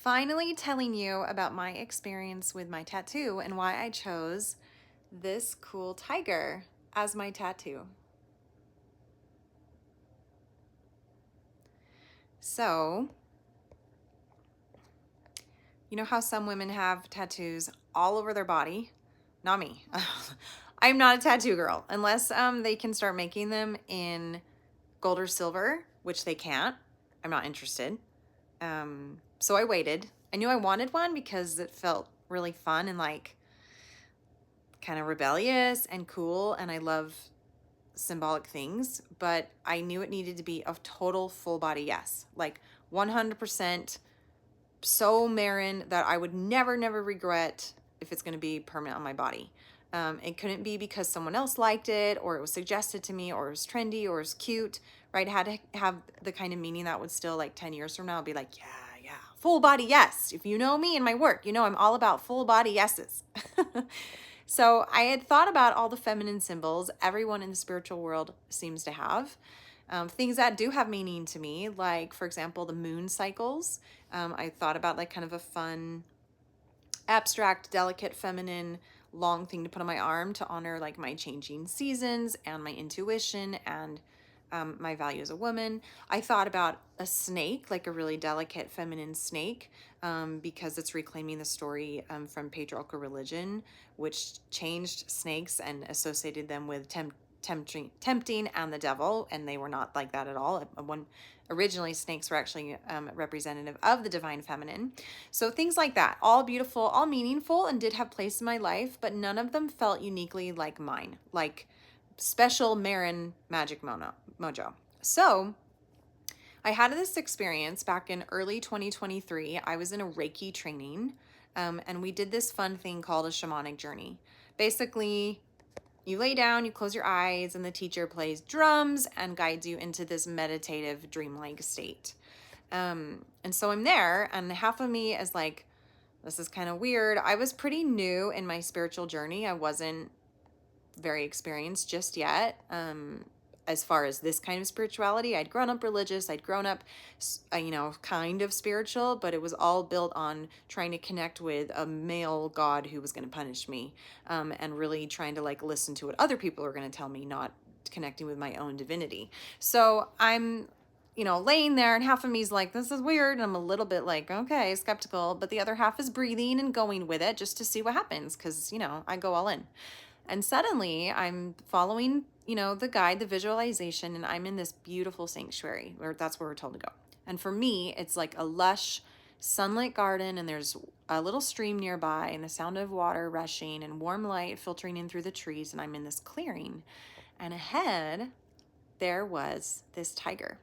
finally telling you about my experience with my tattoo and why I chose this cool tiger as my tattoo. So, you know how some women have tattoos all over their body? Not me. I'm not a tattoo girl unless they can start making them in gold or silver, which they can't. I'm not interested. So I waited. I knew I wanted one because it felt really fun and like kind of rebellious and cool, and I love symbolic things, but I knew it needed to be a total full body yes. Like 100% so Marin that I would never regret if it's going to be permanent on my body. It couldn't be because someone else liked it or it was suggested to me or it was trendy or it was cute, right? It had to have the kind of meaning that would still like 10 years from now be like, yeah, full body yes. If you know me and my work, you know I'm all about full body yeses. So I had thought about all the feminine symbols everyone in the spiritual world seems to have. Things that do have meaning to me, like, for example, the moon cycles. I thought about like kind of a fun, abstract, delicate, feminine, long thing to put on my arm to honor like my changing seasons and my intuition and my value as a woman. I thought about a snake, like a really delicate feminine snake, because it's reclaiming the story from patriarchal religion, which changed snakes and associated them with tempting and the devil, and they were not like that at all. When originally snakes were actually representative of the divine feminine. So things like that, all beautiful, all meaningful, and did have place in my life, but none of them felt uniquely like mine, like special Marin magic mojo. So I had this experience back in early 2023. I was in a Reiki training, and we did this fun thing called a shamanic journey. Basically, you lay down, you close your eyes, and the teacher plays drums and guides you into this meditative, dreamlike state. And so I'm there, and half of me is like, this is kind of weird. I was pretty new in my spiritual journey. I wasn't very experienced just yet. As far as this kind of spirituality, I'd grown up religious, I'd grown up, kind of spiritual, but it was all built on trying to connect with a male god who was going to punish me, and really trying to like listen to what other people are going to tell me, not connecting with my own divinity. So I'm laying there, and half of me's like, this is weird. And I'm a little bit like, okay, skeptical. But the other half is breathing and going with it just to see what happens. Cause, I go all in. And suddenly I'm following, the guide, the visualization, and I'm in this beautiful sanctuary where that's where we're told to go. And for me, it's like a lush sunlit garden, and there's a little stream nearby and the sound of water rushing and warm light filtering in through the trees. And I'm in this clearing, and ahead there was this tiger,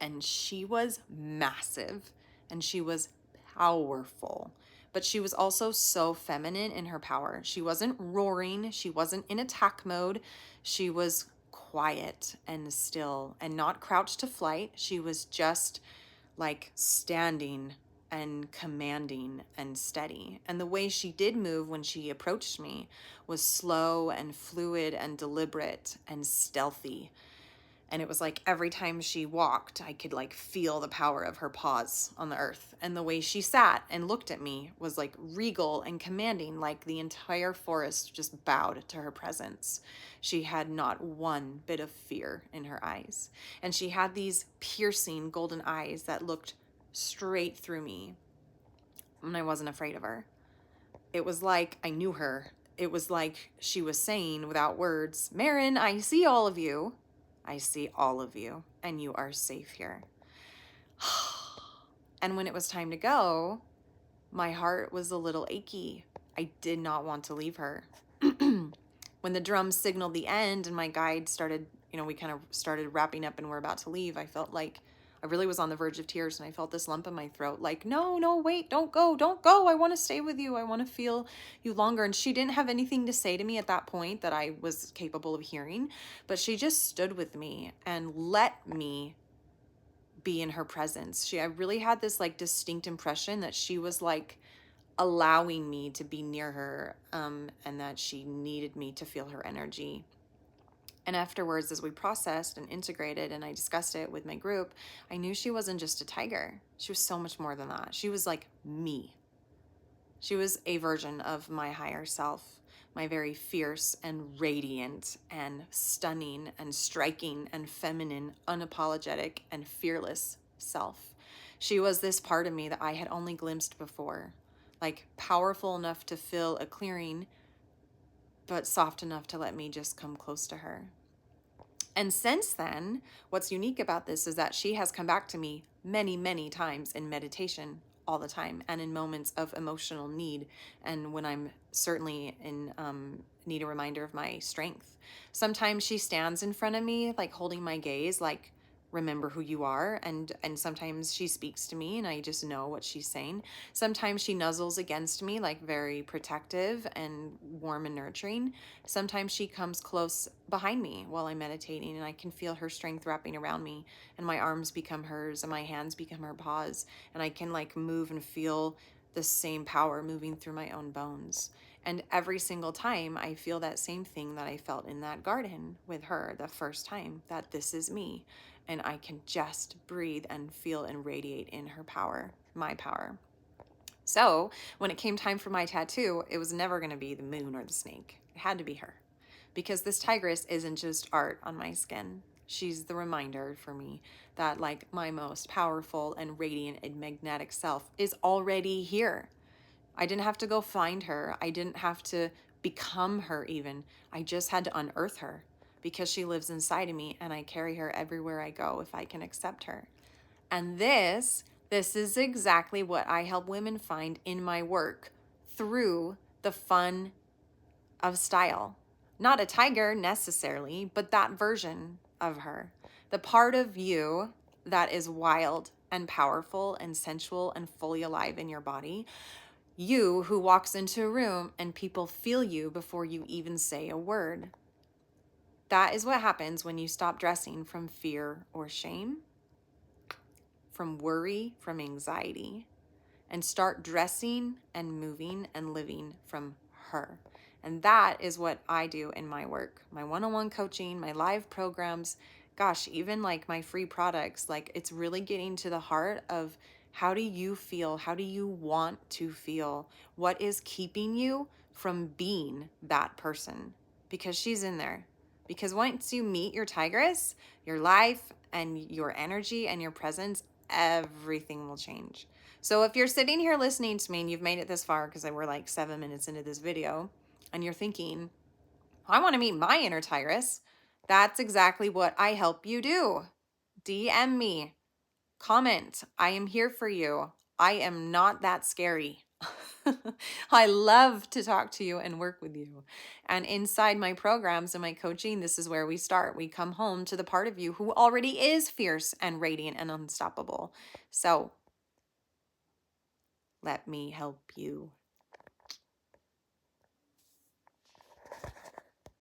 and she was massive and she was powerful, but she was also so feminine in her power. She wasn't roaring, she wasn't in attack mode. She was quiet and still and not crouched to flight. She was just like standing and commanding and steady. And the way she did move when she approached me was slow and fluid and deliberate and stealthy. And it was like every time she walked, I could like feel the power of her paws on the earth. And the way she sat and looked at me was like regal and commanding, like the entire forest just bowed to her presence. She had not one bit of fear in her eyes. And she had these piercing golden eyes that looked straight through me. And I wasn't afraid of her. It was like I knew her. It was like she was saying without words, Marin, I see all of you. I see all of you, and you are safe here. And when it was time to go, my heart was a little achy. I did not want to leave her. When the drums signaled the end and my guide started, we kind of started wrapping up and we're about to leave, I felt like I really was on the verge of tears, and I felt this lump in my throat, like, no, wait, don't go. I want to stay with you. I want to feel you longer. And she didn't have anything to say to me at that point that I was capable of hearing, but she just stood with me and let me be in her presence. I really had this like distinct impression that she was like allowing me to be near her, and that she needed me to feel her energy. And afterwards, as we processed and integrated and I discussed it with my group, I knew she wasn't just a tiger. She was so much more than that. She was like me. She was a version of my higher self, my very fierce and radiant and stunning and striking and feminine, unapologetic and fearless self. She was this part of me that I had only glimpsed before, like powerful enough to fill a clearing, but soft enough to let me just come close to her. And since then, what's unique about this is that she has come back to me many, many times in meditation all the time and in moments of emotional need. And when I'm certainly in need a reminder of my strength. Sometimes she stands in front of me, like holding my gaze, like, remember who you are. And sometimes she speaks to me and I just know what she's saying. Sometimes she nuzzles against me, like very protective and warm and nurturing. Sometimes she comes close behind me while I'm meditating and I can feel her strength wrapping around me, and my arms become hers and my hands become her paws, and I can like move and feel the same power moving through my own bones. And every single time I feel that same thing that I felt in that garden with her the first time, that this is me. And I can just breathe and feel and radiate in her power, my power. So when it came time for my tattoo, it was never going to be the moon or the snake. It had to be her. Because this tigress isn't just art on my skin. She's the reminder for me that like my most powerful and radiant and magnetic self is already here. I didn't have to go find her. I didn't have to become her even. I just had to unearth her because she lives inside of me and I carry her everywhere I go if I can accept her. And this is exactly what I help women find in my work through the fun of style. Not a tiger necessarily, but that version of her. The part of you that is wild and powerful and sensual and fully alive in your body. You who walks into a room and people feel you before you even say a word. That is what happens when you stop dressing from fear or shame, from worry, from anxiety, and start dressing and moving and living from her. And that is what I do in my work, my one-on-one coaching, my live programs, gosh, even like my free products. Like, it's really getting to the heart of how do you feel? How do you want to feel? What is keeping you from being that person? Because she's in there. Because once you meet your tigress, your life and your energy and your presence, everything will change. So if you're sitting here listening to me and you've made it this far, because we're like 7 minutes into this video, and you're thinking, I want to meet my inner tigress, that's exactly what I help you do. DM me, comment, I am here for you. I am not that scary. I love to talk to you and work with you. And inside my programs and my coaching, this is where we start. We come home to the part of you who already is fierce and radiant and unstoppable. So let me help you.